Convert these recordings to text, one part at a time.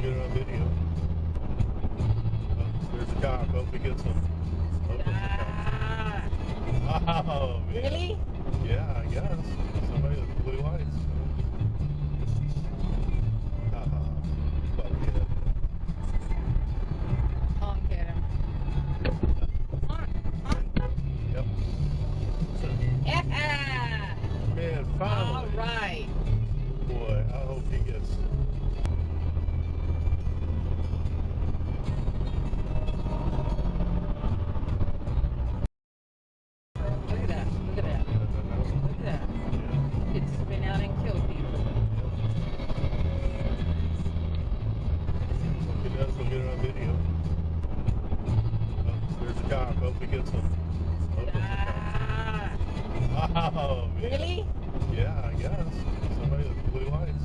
get it on video. Oh, there's a cop. Hope he gets him. Hope it's a cop. Oh, man. Really? Yeah, I guess. Somebody with blue lights. Fuck it. Honk at him. Honk, honk. Yep. Yeah. Man, All finally. right. Boy, I hope he gets. Look at that. Look at that. Look at that. He could spin out and kill people. If he does, we'll get it on video. Oh, there's a cop. Hope he gets him. Hope it's a cop. Oh, man. Really? Yeah, I guess. Somebody with blue lights.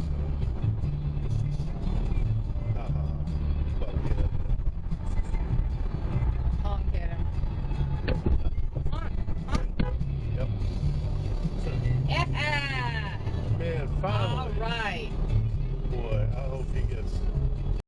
Fuck it. Honk at him. Honk, honk. Yep. Yeah. Man, All finally. right. Boy, I hope he gets.